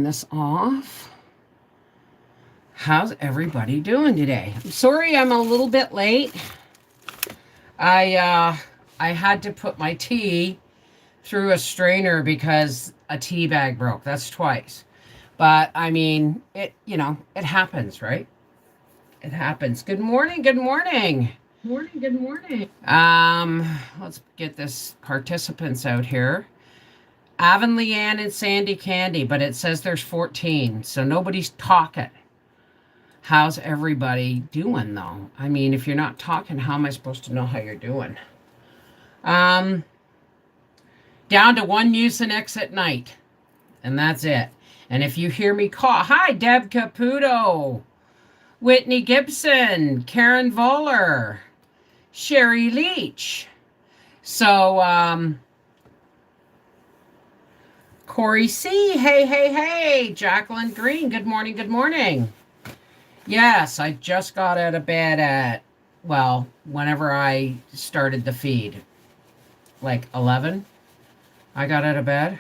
This off. How's everybody doing today? I'm sorry I'm a little bit late. I had to put my tea through a strainer because a tea bag broke. That's twice. But I mean, it happens, right? It happens. Good morning, good morning. Morning, good morning. Let's get this participants out here. Avon Leanne and Sandy Candy, but it says there's 14, so nobody's talking. How's everybody doing though? I mean, if you're not talking, how am I supposed to know how you're doing? Um, Down to one Mucinex at night, and that's it. And if you hear me call, hi, Deb Caputo, Whitney Gibson, Karen Voller, Sherry Leach. So, Corey C, hey, Jacqueline Green, good morning, good morning. Yes, I just got out of bed at, well, whenever I started the feed, like 11. I got out of bed.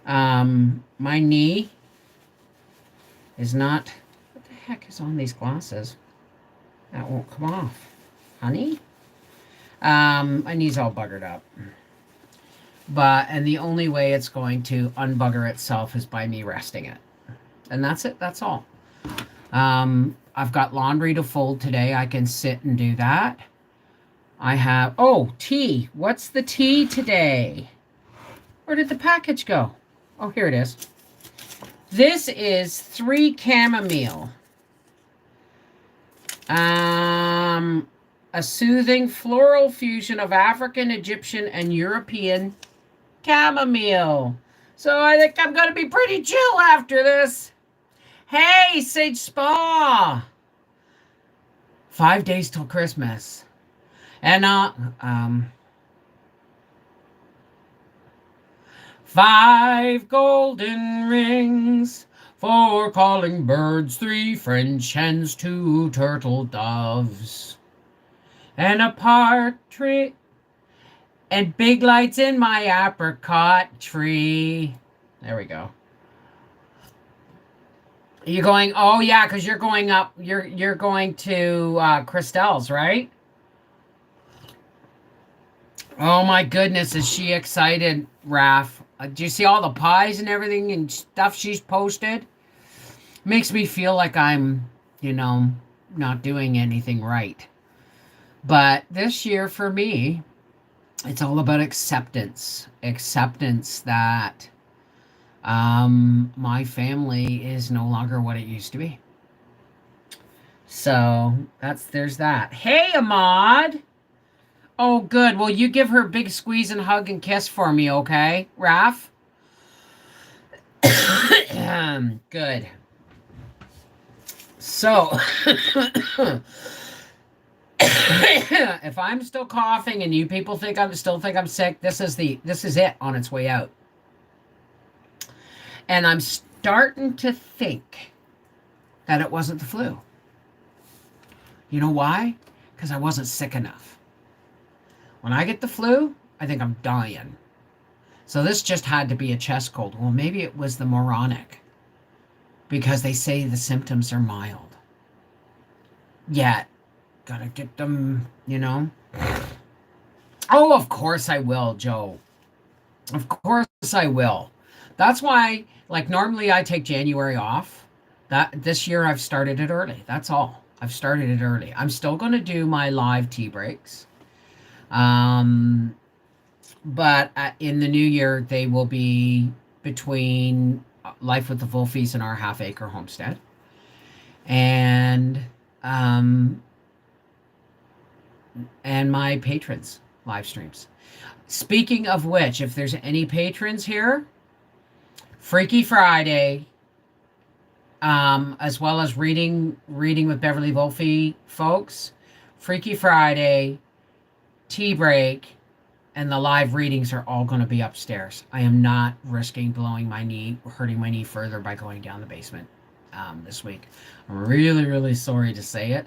My knee is not, what the heck is on these glasses? That won't come off. Honey? My knee's all buggered up. And the only way it's going to unbugger itself is by me resting it. And that's it, that's all. I've got laundry to fold today. I can sit and do that. I have, tea. What's the tea today? Where did the package go? Oh, here it is. This is 3 chamomile. A soothing floral fusion of African, Egyptian, and European chamomile. So I think I'm going to be pretty chill after this. Hey, Sage Spa. 5 days till Christmas. And 5 golden rings, 4 calling birds, 3 French hens, 2 turtle doves, and a partridge, and big lights in my apricot tree. There we go. You're going, oh yeah, because you're going up, you're going to Christelle's, right? Oh my goodness, is she excited, Raph? Do you see all the pies and everything and stuff she's posted? Makes me feel like I'm, not doing anything right. But this year for me, it's all about acceptance. Acceptance that my family is no longer what it used to be. So there's that. Hey, Ahmad. Oh, good. Well, you give her a big squeeze and hug and kiss for me, okay, Raph? Good. So, if I'm still coughing and you people think I'm sick, this is it on its way out. And I'm starting to think that it wasn't the flu. You know why? Because I wasn't sick enough. When I get the flu, I think I'm dying. So this just had to be a chest cold. Well, maybe it was the moronic, because they say the symptoms are mild. Yet, gotta get them, Oh, of course I will, Joe. Of course I will. That's why, like, normally I take January off. This year I've started it early. That's all. I've started it early. I'm still going to do my live tea breaks. But in the new year, they will be between Life with the Wolfies and our half-acre homestead. And my patrons live streams. Speaking of which, if there's any patrons here, Freaky Friday, as well as reading with Beverly Wolfie folks, Freaky Friday, tea break, and the live readings are all going to be upstairs. I am not risking hurting my knee further by going down the basement this week. I'm really, really sorry to say it,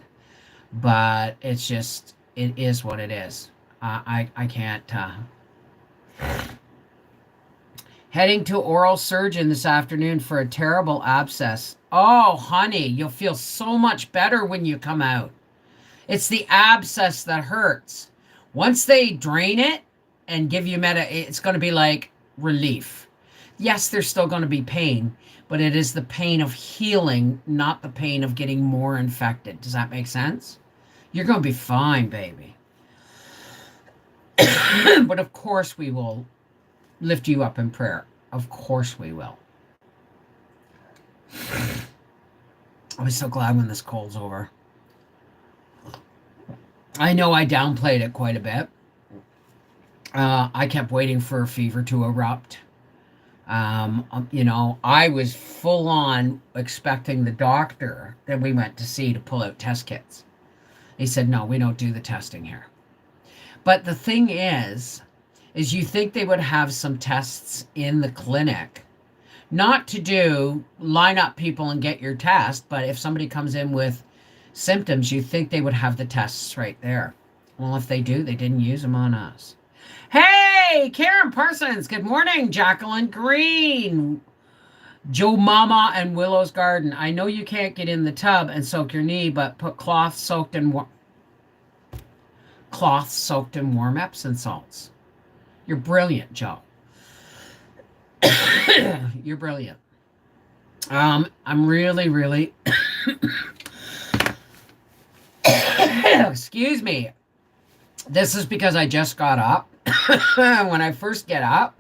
but it is what it is. I can't. Heading to oral surgeon this afternoon for a terrible abscess. Oh, honey, you'll feel so much better when you come out. It's the abscess that hurts. Once they drain it and give you it's going to be like relief. Yes, there's still going to be pain, but it is the pain of healing, not the pain of getting more infected. Does that make sense? You're going to be fine, baby. But of course we will lift you up in prayer. Of course we will. I was so glad when this cold's over. I know I downplayed it quite a bit. I kept waiting for a fever to erupt. I was full on expecting the doctor that we went to see to pull out test kits. He said, no, we don't do the testing here. But the thing is you think they would have some tests in the clinic, not to line up people and get your test, but if somebody comes in with symptoms, you think they would have the tests right there. Well, if they do, they didn't use them on us. Hey, Karen Parsons, good morning. Jacqueline Green, Joe Mama and Willow's Garden. I know you can't get in the tub and soak your knee, but put cloth soaked in warm Epsom salts. You're brilliant, Joe. You're brilliant. I'm really excuse me. This is because I just got up. When I first get up,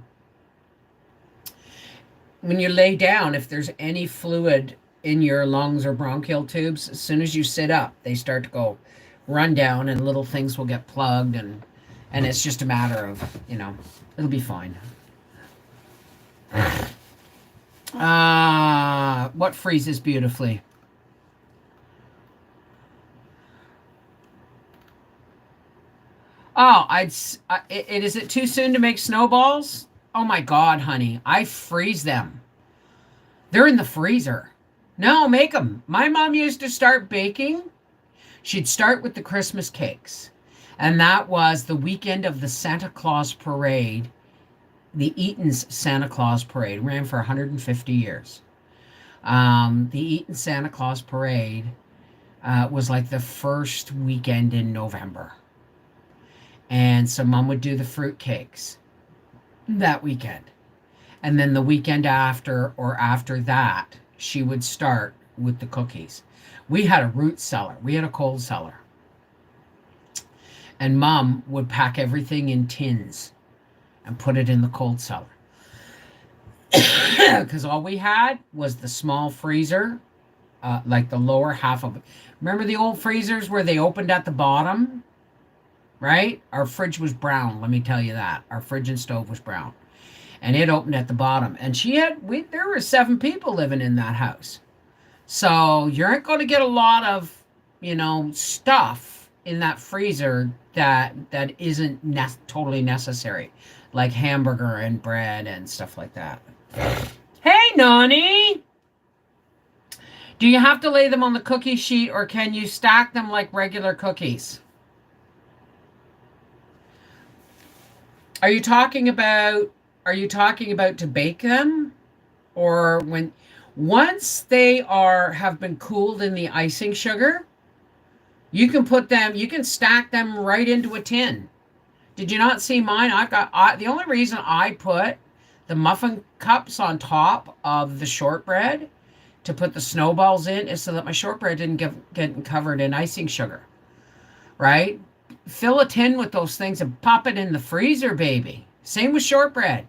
when you lay down, if there's any fluid in your lungs or bronchial tubes, as soon as you sit up, they start to go run down and little things will get plugged, and it's just a matter of, it'll be fine. What freezes beautifully? Oh, is it too soon to make snowballs? Oh my God, honey, I freeze them. They're in the freezer. No, make them. My mom used to start baking. She'd start with the Christmas cakes. And that was the weekend of the Santa Claus parade. The Eaton's Santa Claus parade ran for 150 years. The Eaton Santa Claus parade was like the first weekend in November. And so Mom would do the fruitcakes that weekend. And then the weekend after or after that, she would start with the cookies. We had a root cellar. We had a cold cellar. And Mom would pack everything in tins and put it in the cold cellar. Because all we had was the small freezer, like the lower half of it. Remember the old freezers where they opened at the bottom? Right? Our fridge was brown, let me tell you that. Our fridge and stove was brown. And it opened at the bottom. And there were 7 people living in that house. So you aren't going to get a lot of, stuff in that freezer that isn't totally necessary. Like hamburger and bread and stuff like that. Hey, Nani! Do you have to lay them on the cookie sheet or can you stack them like regular cookies? Are you talking about to bake them? Or once they have been cooled in the icing sugar, you can stack them right into a tin. Did you not see mine? The only reason I put the muffin cups on top of the shortbread to put the snowballs in is so that my shortbread didn't get covered in icing sugar. Right? Fill a tin with those things and pop it in the freezer, baby. Same with shortbread.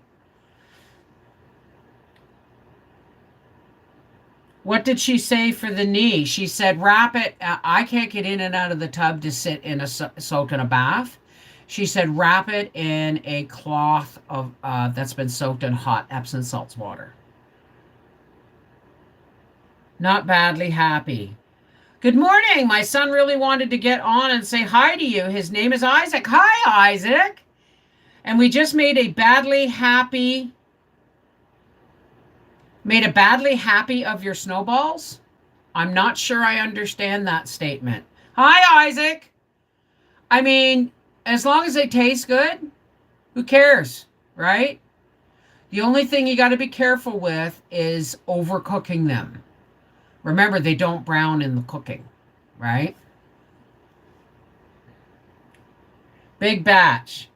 What did she say for the knee? She said, wrap it. I can't get in and out of the tub to soak in a bath. She said, wrap it in a cloth that's been soaked in hot Epsom salts water. Not badly happy. Good morning. My son really wanted to get on and say hi to you. His name is Isaac. Hi, Isaac. And we just made a badly happy of your snowballs. I'm not sure I understand that statement. Hi, Isaac. I mean, as long as they taste good, who cares, right? The only thing you got to be careful with is overcooking them. Remember, they don't brown in the cooking, right? Big batch.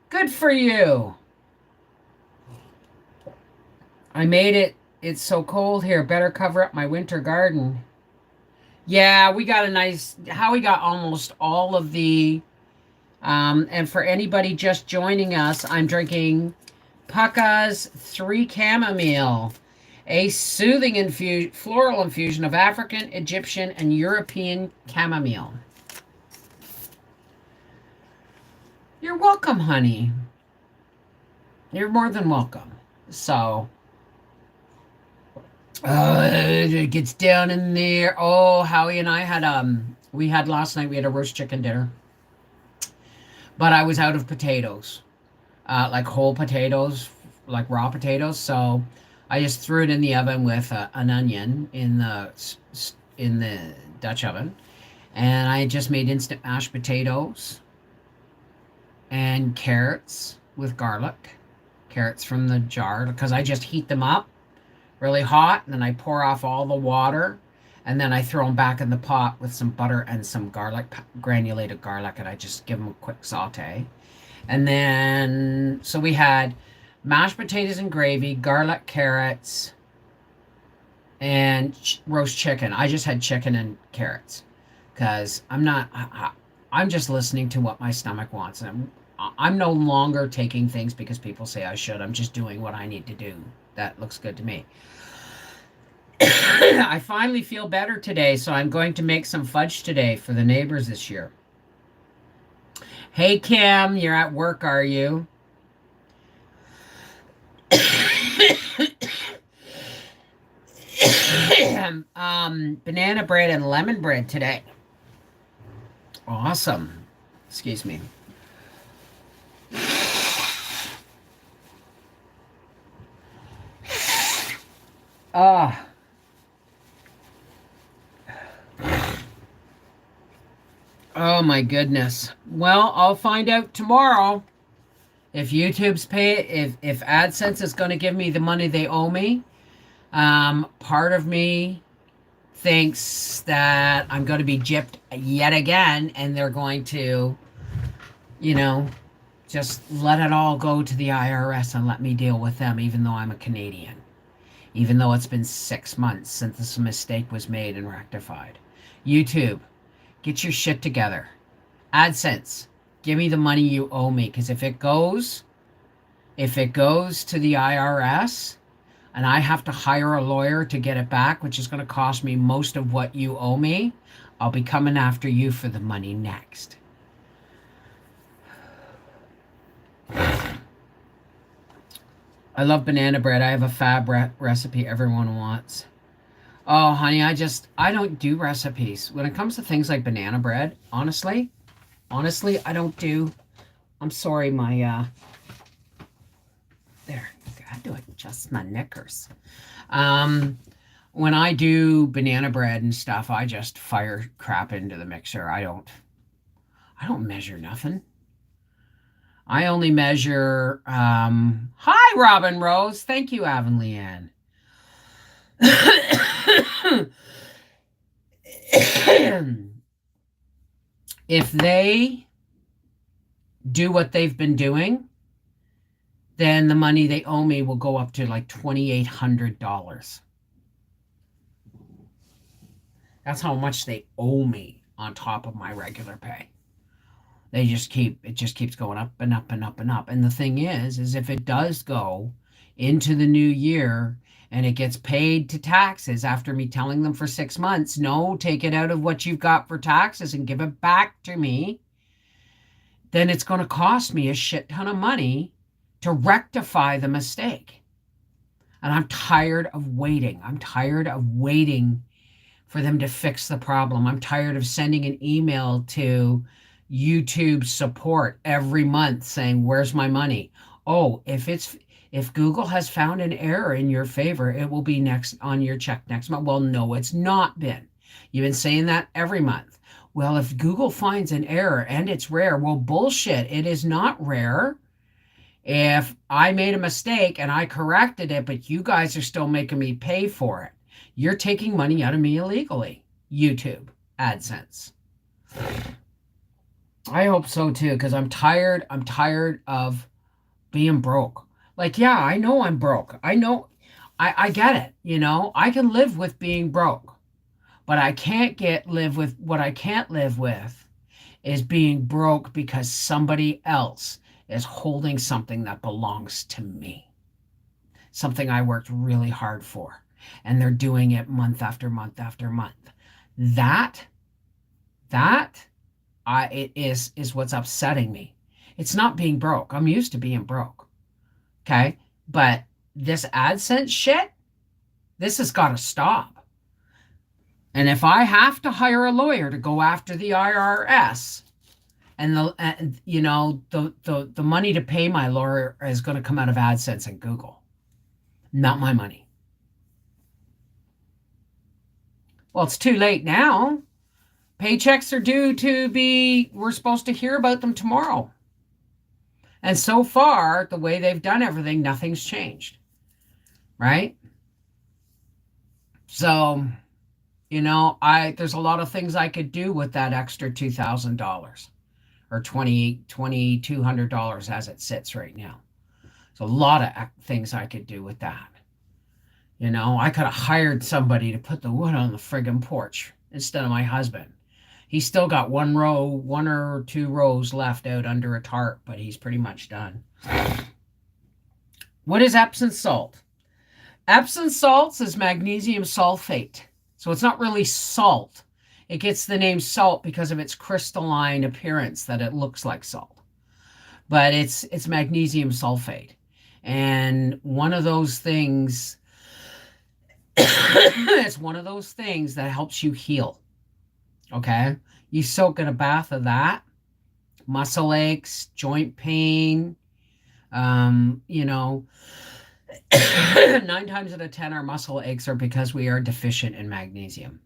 Good for you. I made it. It's so cold here. Better cover up my winter garden. Yeah, we got a nice. Howie got almost all of the. And for anybody just joining us, I'm drinking Pucka's 3 Chamomile, a soothing floral infusion of African, Egyptian, and European chamomile. You're welcome, honey. You're more than welcome. So, it gets down in there. Oh, Howie and I had we had last night. We had a roast chicken dinner, but I was out of potatoes, like whole potatoes, like raw potatoes. So I just threw it in the oven with an onion in the Dutch oven, and I just made instant mashed potatoes and carrots with garlic, carrots from the jar, because I just heat them up really hot, and then I pour off all the water, and then I throw them back in the pot with some butter and some garlic, granulated garlic, and I just give them a quick saute. And then, so we had mashed potatoes and gravy, garlic, carrots, and roast chicken. I just had chicken and carrots because I'm just listening to what my stomach wants. I'm no longer taking things because people say I should. I'm just doing what I need to do. That looks good to me. I finally feel better today, so I'm going to make some fudge today for the neighbors this year. Hey, Kim, you're at work, are you? Banana bread and lemon bread today. Awesome. Excuse me. Ah. Oh my goodness. Well, I'll find out tomorrow if YouTube's if AdSense is going to give me the money they owe me. Part of me thinks that I'm going to be gypped yet again, and they're going to, just let it all go to the IRS and let me deal with them, even though I'm a Canadian. Even though it's been 6 months since this mistake was made and rectified. YouTube, get your shit together. AdSense, give me the money you owe me, because if it goes to the IRS and I have to hire a lawyer to get it back, which is going to cost me most of what you owe me, I'll be coming after you for the money next. I love banana bread. I have a fab recipe everyone wants. Oh, honey, I don't do recipes. When it comes to things like banana bread, honestly, I don't do. I'm sorry, there, I do it just my knickers. When I do banana bread and stuff, I just fire crap into the mixer. I don't measure nothing. I only measure, hi, Robin Rose. Thank you, Avonlea Ann. If they do what they've been doing, then the money they owe me will go up to like $2,800. That's how much they owe me on top of my regular pay. It just keeps going up and up and up and up. And the thing is if it does go into the new year and it gets paid to taxes after me telling them for 6 months, no, take it out of what you've got for taxes and give it back to me, then it's going to cost me a shit ton of money to rectify the mistake. And I'm tired of waiting. I'm tired of waiting for them to fix the problem. I'm tired of sending an email to YouTube support every month saying, where's my money? Oh, if Google has found an error in your favor, it will be next on your check next month. Well, no, it's not been. You've been saying that every month. Well, if Google finds an error and it's rare, well, bullshit. It is not rare. If I made a mistake and I corrected it, but you guys are still making me pay for it, you're taking money out of me illegally. YouTube, AdSense. I hope so too, because I'm tired. I'm tired of being broke. Like, yeah, I know I'm broke. I know I get it, I can live with being broke, but I can't live with what I can't live with is being broke because somebody else is holding something that belongs to me, something I worked really hard for, and they're doing it month after month after month. That that it is what's upsetting me. It's not being broke. I'm used to being broke. Okay? But this AdSense shit, this has got to stop. And if I have to hire a lawyer to go after the IRS, and the money to pay my lawyer is going to come out of AdSense and Google, not my money. Well, it's too late now. Paychecks are due to be, we're supposed to hear about them tomorrow. And so far, the way they've done everything, nothing's changed. Right? So, there's a lot of things I could do with that extra $2,000 or $2,200 as it sits right now. There's a lot of things I could do with that. I could have hired somebody to put the wood on the friggin' porch instead of my husband. He's still got one or two rows left out under a tarp, but he's pretty much done. What is Epsom salt? Epsom salts is magnesium sulfate. So it's not really salt. It gets the name salt because of its crystalline appearance, that it looks like salt. But it's magnesium sulfate. And one of those things, it's one of those things that helps you heal. Okay? You soak in a bath of that. Muscle aches, joint pain, 9 times out of 10, our muscle aches are because we are deficient in magnesium.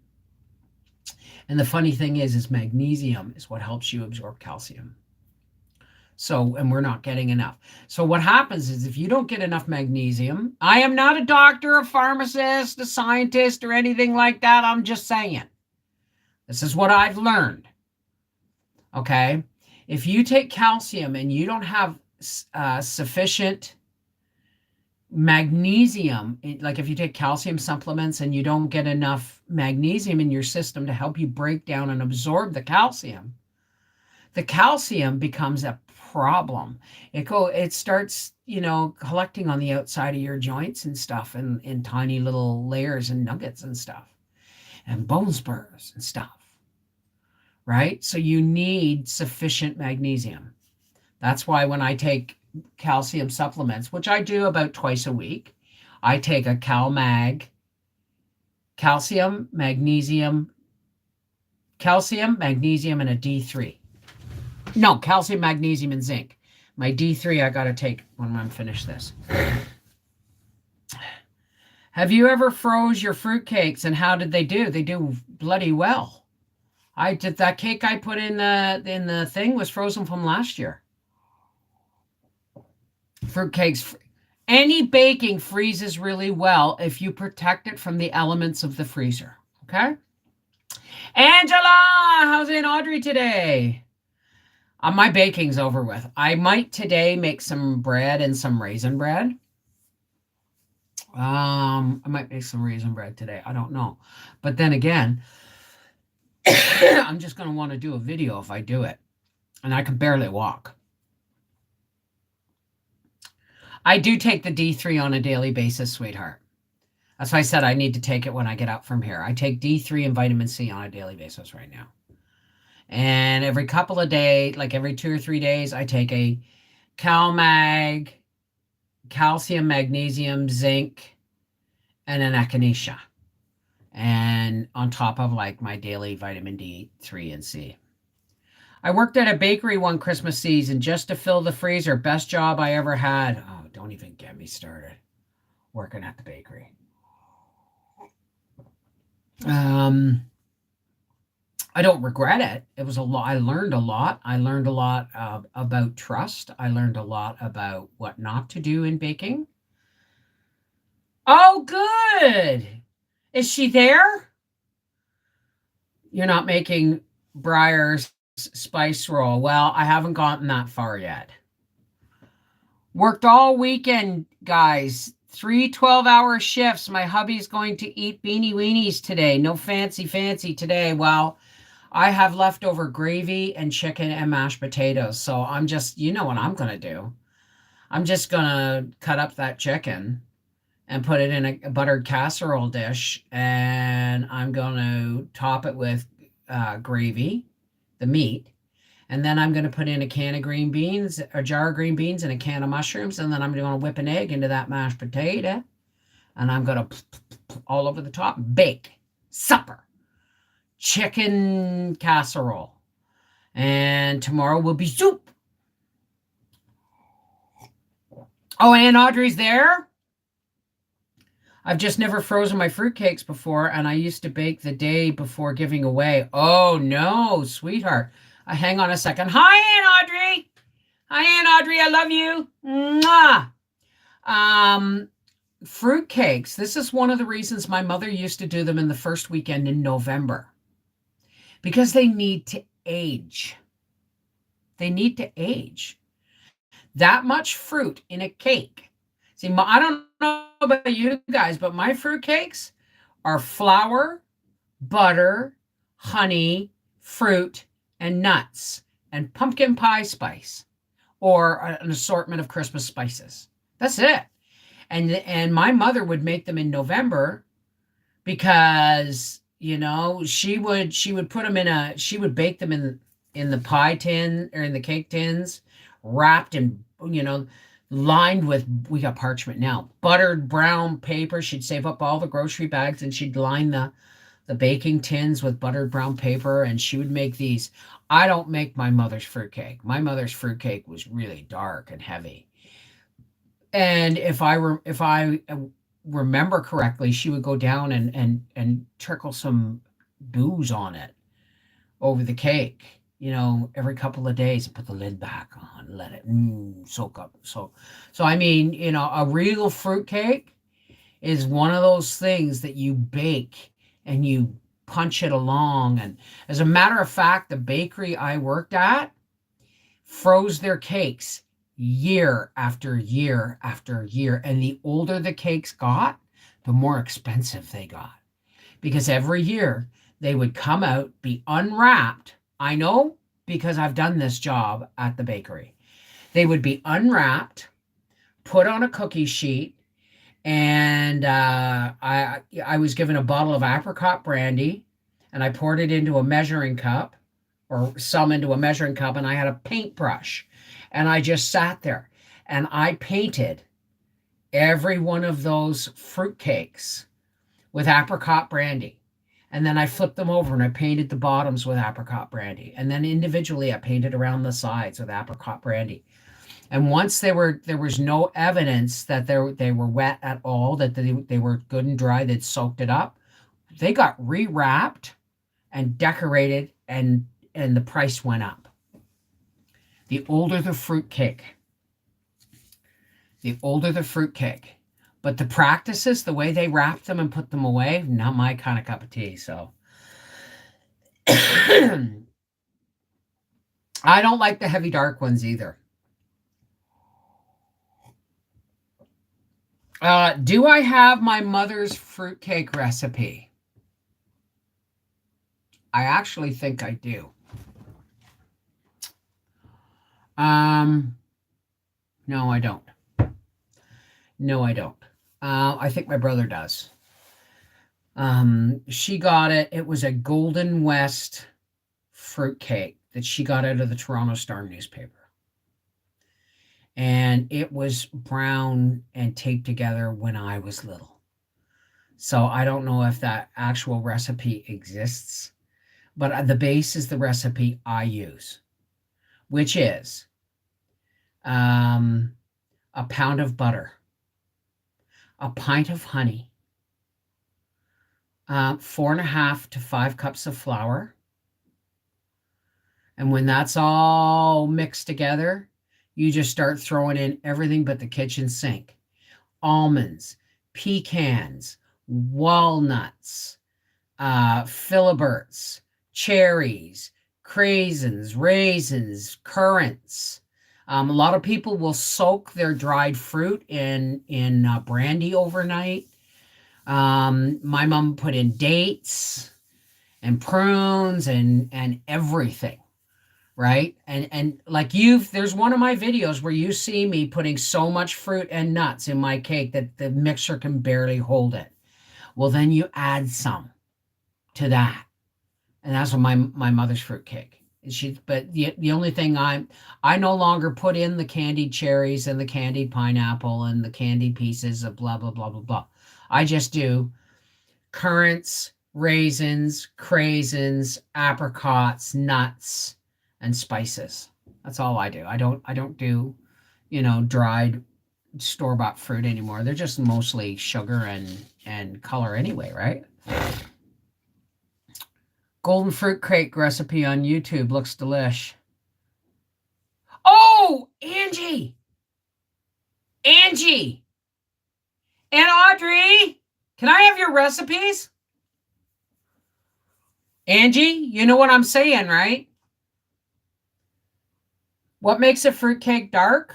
And the funny thing is magnesium is what helps you absorb calcium. So, and we're not getting enough. So what happens is if you don't get enough magnesium, I am not a doctor, a pharmacist, a scientist, or anything like that. I'm just saying. This is what I've learned. Okay? If you take calcium and you don't have sufficient magnesium, like if you take calcium supplements and you don't get enough magnesium in your system to help you break down and absorb the calcium becomes a problem. It starts, collecting on the outside of your joints and stuff, and in tiny little layers and nuggets and stuff, and bone spurs and stuff. Right? So you need sufficient magnesium. That's why when I take calcium supplements, which I do about twice a week, I take a CalMag, calcium, magnesium, and a D3. No, calcium, magnesium, and zinc. My D3 I got to take when I'm finished this. Have you ever froze your fruitcakes, and how did they do? They do bloody well. I did that cake I put in the thing was frozen from last year. Fruitcakes, any baking freezes really well if you protect it from the elements of the freezer. Okay. Angela, how's Aunt Audrey today? My baking's over with. I might today make some bread and some raisin bread. I might make some raisin bread today. I don't know. But then again, I'm just going to want to do a video if I do it. And I can barely walk. I do take the D3 on a daily basis, sweetheart. That's why I said I need to take it when I get out from here. I take D3 and vitamin C on a daily basis right now. And every couple of days, like every 2 or 3 days, I take a CalMag, calcium, magnesium, zinc, and an echinacea. And on top of like my daily vitamin D3 and C. I worked at a bakery one Christmas season just to fill the freezer. Best job I ever had. Oh, don't even get me started. Working at the bakery. I don't regret it. It was a lot. I learned a lot. I learned a lot about trust. I learned a lot about what not to do in baking. Oh, good. Is she there? You're not making Briar's spice roll. Well, I haven't gotten that far yet. Worked all weekend, guys. 3 12-hour shifts. My hubby's going to eat beanie weenies today. No fancy today. Well, I have leftover gravy and chicken and mashed potatoes. So I'm just, you know what I'm going to do? I'm just going to cut up that chicken and put it in a buttered casserole dish. And I'm going to top it with gravy, the meat. And then I'm going to put in a can of green beans, a jar of green beans, and a can of mushrooms. And then I'm going to whip an egg into that mashed potato. And I'm going to all over the top. Bake. Supper. Chicken casserole. And tomorrow will be soup. Oh, Aunt Audrey's there? I've just never frozen my fruitcakes before, and I used to bake the day before giving away. Oh, no, sweetheart. Hang on a second. Hi, Aunt Audrey. Hi, Aunt Audrey. I love you. Mwah. Fruitcakes. This is one of the reasons my mother used to do them in the first weekend in November. Because they need to age. They need to age. That much fruit in a cake. See, I don't know about you guys, but my fruitcakes are flour, butter, honey, fruit, and nuts, and pumpkin pie spice, or an assortment of Christmas spices. That's it. And my mother would make them in November because, you know, she would put them she would bake them in the pie tin or in the cake tins, wrapped in, you know, lined with, we got parchment now, buttered brown paper. She'd save up all the grocery bags and she'd line the baking tins with buttered brown paper, and she would make these. I don't make my mother's fruitcake. My mother's fruitcake was really dark and heavy. And if I remember correctly, she would go down and trickle some booze on it over the cake, you know, every couple of days, and put the lid back on, let it soak up. So I mean, you know, a real fruitcake is one of those things that you bake and you punch it along. And as a matter of fact, the bakery I worked at froze their cakes year after year after year. And the older the cakes got, the more expensive they got. Because every year they would come out, be unwrapped. I know because I've done this job at the bakery. They would be unwrapped, put on a cookie sheet, and I was given a bottle of apricot brandy, and I poured it into a measuring cup, or some into a measuring cup, and I had a paintbrush, and I just sat there, and I painted every one of those fruitcakes with apricot brandy. And then I flipped them over and I painted the bottoms with apricot brandy. And then individually I painted around the sides with apricot brandy. And once there was no evidence that they were wet at all, that they were good and dry, they'd soaked it up, they got rewrapped and decorated, and the price went up. The older the fruitcake, but the practices, the way they wrapped them and put them away, not my kind of cup of tea. So I don't like the heavy dark ones either. Do I have my mother's fruitcake recipe? I actually think I do. No, I don't. No, I don't. I think my brother does. She got it. It was a Golden West fruitcake that she got out of the Toronto Star newspaper. And it was brown and taped together when I was little. So I don't know if that actual recipe exists, but the base is the recipe I use, which is a pound of butter, a pint of honey, 4.5 to 5 cups of flour, And when that's all mixed together, you just start throwing in everything but the kitchen sink. Almonds, pecans, walnuts, filiberts, cherries, craisins, raisins, currants. A lot of people will soak their dried fruit in brandy overnight. My mom put in dates and prunes and everything, right? And like there's one of my videos where you see me putting so much fruit and nuts in my cake that the mixer can barely hold it. Well, then you add some to that, and that's what my mother's fruitcake. But the only thing I no longer put in the candied cherries and the candied pineapple and the candied pieces of blah blah blah blah blah. I just do currants, raisins, craisins, apricots, nuts, and spices. That's all I do. I don't do, dried store-bought fruit anymore. They're just mostly sugar and color anyway, right? Golden fruit cake recipe on YouTube looks delish. Oh, Angie! Angie! And Audrey! Can I have your recipes? Angie, you know what I'm saying, right? What makes a fruitcake dark?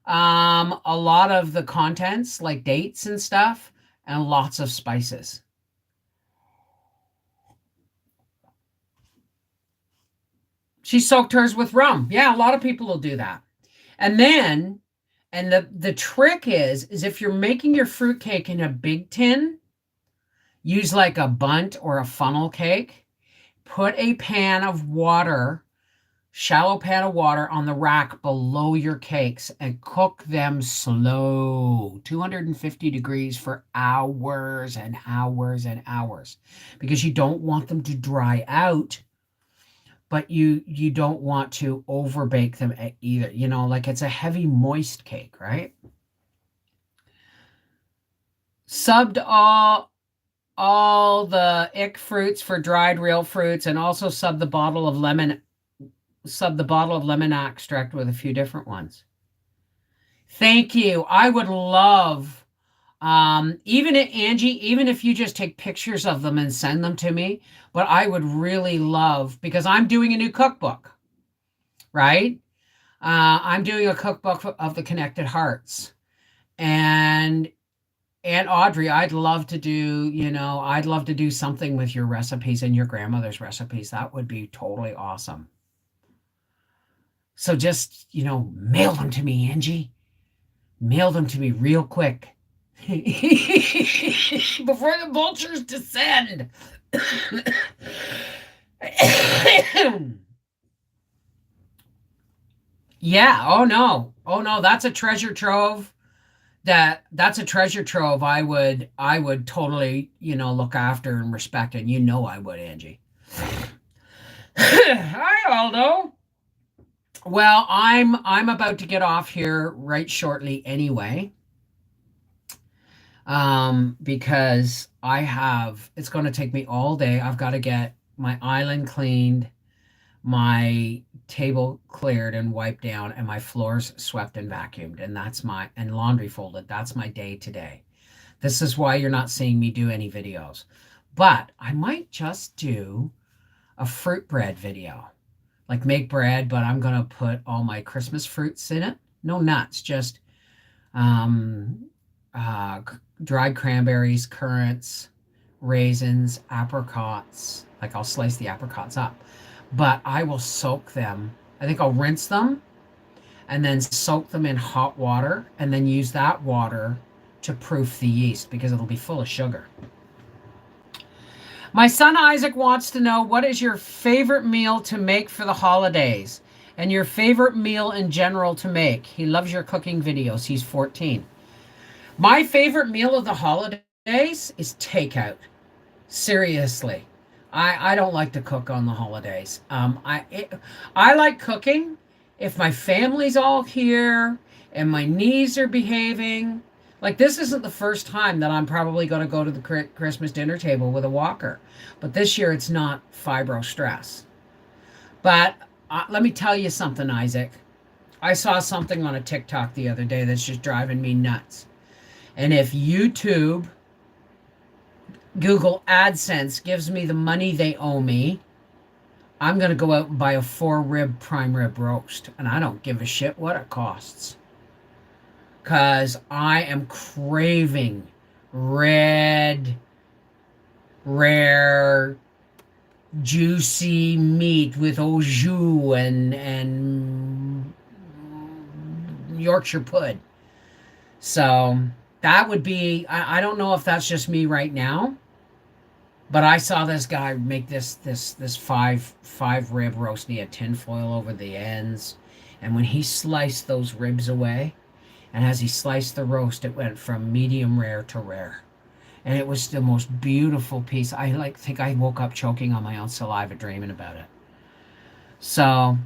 A lot of the contents, like dates and stuff, and lots of spices. She soaked hers with rum. Yeah, a lot of people will do that. And then, and the trick is if you're making your fruitcake in a big tin, use like a bundt or a funnel cake. Put a pan of water, shallow pan of water on the rack below your cakes and cook them slow, 250 degrees for hours and hours and hours, because you don't want them to dry out, but you don't want to over bake them either. Like it's a heavy moist cake, right? Subbed all the ick fruits for dried real fruits, and also sub the bottle of lemon extract with a few different ones. Thank you. I would love, even if you just take pictures of them and send them to me, but I would really love, because I'm doing a new cookbook, right? I'm doing a cookbook of the Connected Hearts. And Audrey, I'd love to do something with your recipes and your grandmother's recipes. That would be totally awesome. So just, mail them to me, Angie. Mail them to me real quick. Before the vultures descend. Yeah, oh no. Oh no, that's a treasure trove. That's a treasure trove I would totally, look after and respect, and I would, Angie. Hi, Aldo. Well, I'm about to get off here right shortly anyway. Because it's going to take me all day. I've got to get my island cleaned, my table cleared and wiped down, and my floors swept and vacuumed, and laundry folded. That's my day today. This is why you're not seeing me do any videos. But I might just do a fruit bread video. Like make bread, but I'm going to put all my Christmas fruits in it. No nuts, just um, dried cranberries, currants, raisins, apricots. Like I'll slice the apricots up, but I will soak them. I think I'll rinse them and then soak them in hot water and then use that water to proof the yeast, because it'll be full of sugar. My son Isaac wants to know, what is your favorite meal to make for the holidays and your favorite meal in general to make? He loves your cooking videos. He's 14. My favorite meal of the holidays is takeout. Seriously. I don't like to cook on the holidays. I like cooking if my family's all here and my knees are behaving. Like, this isn't the first time that I'm probably going to go to the Christmas dinner table with a walker. But this year it's not fibro stress. But let me tell you something, Isaac. I saw something on a TikTok the other day that's just driving me nuts. And if YouTube, Google AdSense gives me the money they owe me, I'm going to go out and buy a 4-rib prime rib roast. And I don't give a shit what it costs. Because I am craving red, rare, juicy meat with au jus and Yorkshire pud. So that would be, I don't know if that's just me right now, but I saw this guy make this five rib roast. And he had tinfoil over the ends. And when he sliced those ribs away, and as he sliced the roast, it went from medium rare to rare. And it was the most beautiful piece. I think I woke up choking on my own saliva dreaming about it. So,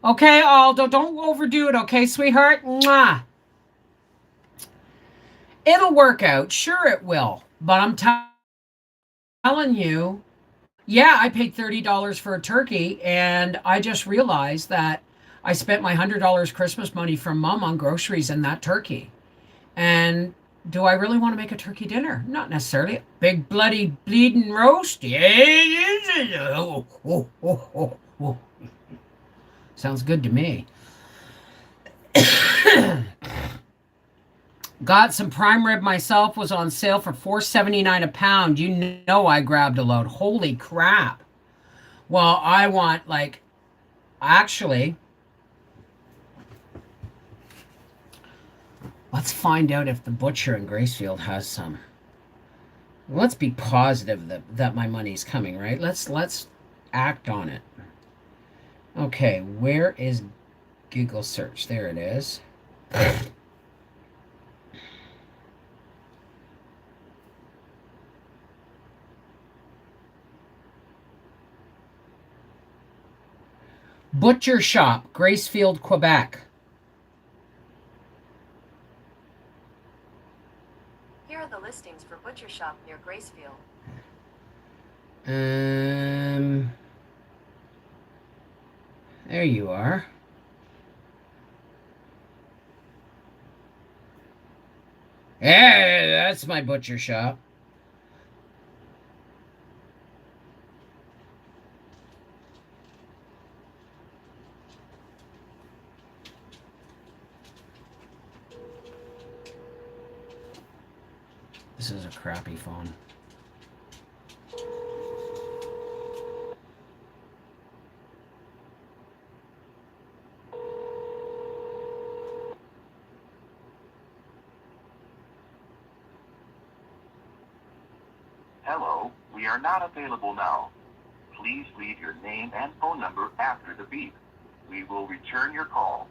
okay, Aldo, don't overdo it, okay, sweetheart? Mwah. It'll work out. Sure it will. But I'm telling you, yeah, I paid $30 for a turkey, and I just realized that I spent my $100 Christmas money from Mom on groceries and that turkey. And do I really want to make a turkey dinner? Not necessarily. Big bloody bleeding roast? Yeah, it is. Oh. Sounds good to me. Got some prime rib myself, was on sale for $4.79 a pound. You know I grabbed a load. Holy crap. Well, I want actually, let's find out if the butcher in Gracefield has some. Let's be positive that my money's coming, right? Let's act on it. Okay, where is Google search? There it is. Butcher Shop, Gracefield, Quebec. Here are the listings for Butcher Shop near Gracefield. There you are. Yeah, that's my butcher shop. This is a crappy phone. Hello, we are not available now. Please leave your name and phone number after the beep. We will return your call.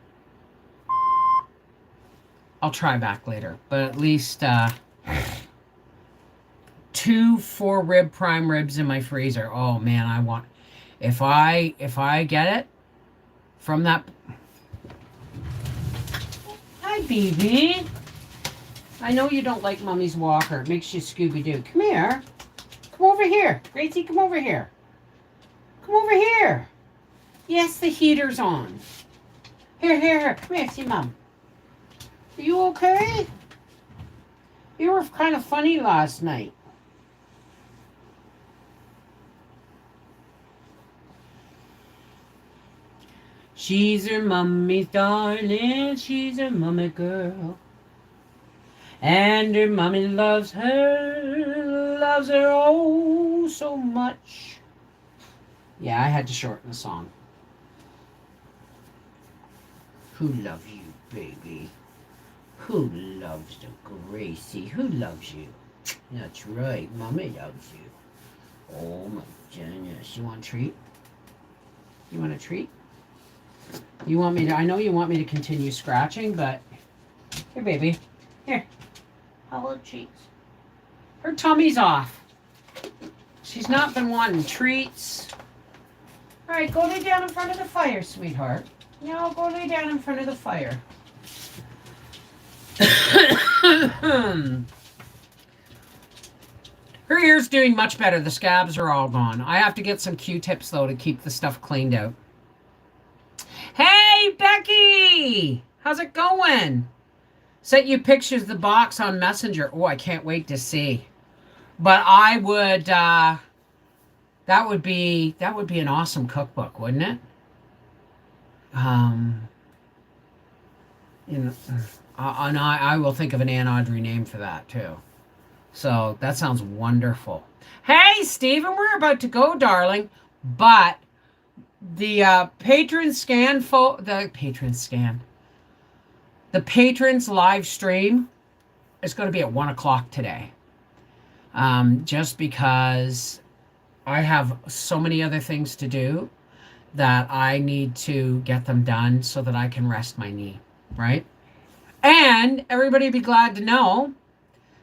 I'll try back later, but at least 2 4-rib prime ribs in my freezer. Oh man, I want, if I get it from that. Hi, baby. I know you don't like Mommy's walker. It makes you Scooby-Doo. Come here. Come over here. Gracie, come over here. Come over here. Yes, the heater's on. Here. Come here, see Mom. Are you okay? You were kind of funny last night. She's her mummy's darling. She's her mummy girl. And her mommy loves her oh so much. Yeah, I had to shorten the song. Who loves you, baby? Who loves the Gracie? Who loves you? That's right, Mommy loves you. Oh my goodness. You want a treat? You want a treat? You want me to, I know you want me to continue scratching, but here, baby. Here. Hello, cheeks. Her tummy's off. She's not been wanting treats. All right, go lay down in front of the fire, sweetheart. No, go lay down in front of the fire. Her ear's doing much better. The scabs are all gone. I have to get some Q-tips, though, to keep the stuff cleaned out. Hey, Becky! How's it going? Sent you pictures of the box on Messenger. Oh, I can't wait to see. But I would, that would be an awesome cookbook, wouldn't it? Um, you know, and I will think of an Ann Audrey name for that too. So that sounds wonderful. Hey, Stephen, we're about to go, darling. But the the patrons live stream is going to be at 1 o'clock today. Just because I have so many other things to do that I need to get them done so that I can rest my knee, right? And everybody be glad to know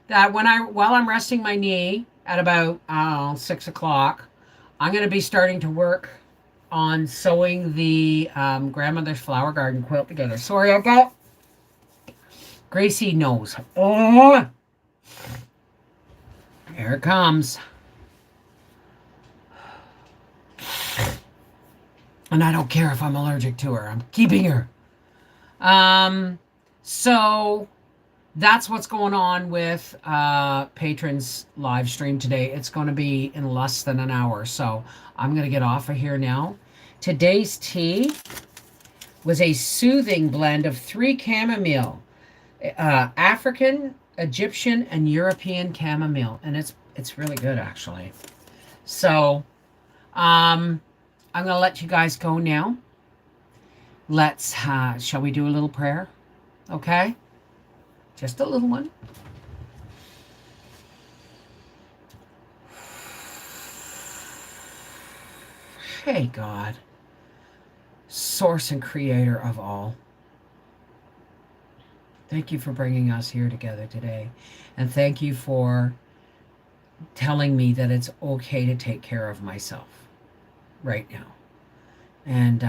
that while I'm resting my knee at about 6 o'clock, I'm going to be starting to work on sewing the grandmother's flower garden quilt together. Sorry, I got Gracie knows. Oh, here it comes. And I don't care if I'm allergic to her. I'm keeping her. So that's what's going on with patrons live stream today. It's going to be in less than an hour. So I'm going to get off of here now. Today's tea was a soothing blend of 3 chamomile, African, Egyptian, and European chamomile. And it's really good, actually. So I'm going to let you guys go now. Let's, shall we do a little prayer? Okay? Just a little one. Hey, God, source and creator of all. Thank you for bringing us here together today. And thank you for telling me that it's okay to take care of myself right now. And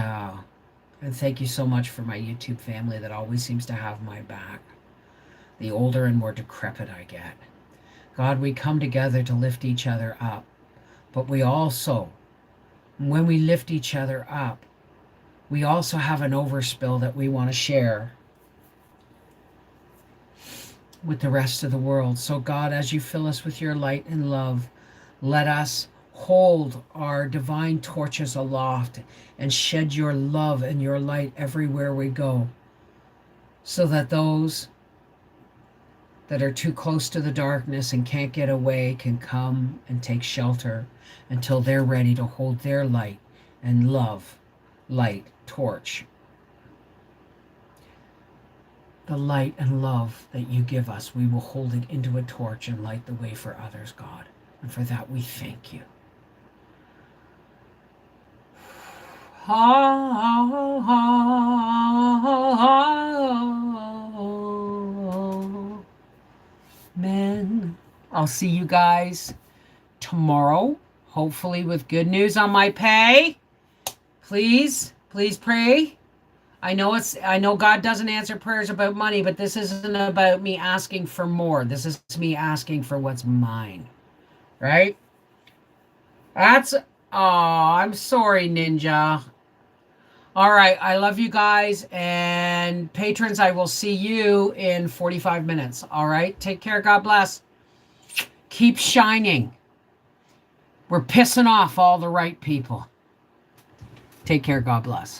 thank you so much for my YouTube family that always seems to have my back. The older and more decrepit I get. God, we come together to lift each other up. But we also, when we lift each other up, we also have an overspill that we want to share with the rest of the world. So God, as you fill us with your light and love, let us hold our divine torches aloft and shed your love and your light everywhere we go, so that those that are too close to the darkness and can't get away can come and take shelter until they're ready to hold their light and love, light, torch. The light and love that you give us, we will hold it into a torch and light the way for others, God. And for that, we thank you. Amen. I'll see you guys tomorrow, hopefully with good news on my pay. Please pray. I know God doesn't answer prayers about money, but this isn't about me asking for more. This is me asking for what's mine. Right? I'm sorry, Ninja. All right, I love you guys, and patrons, I will see you in 45 minutes. All right, take care. God bless. Keep shining. We're pissing off all the right people. Take care. God bless.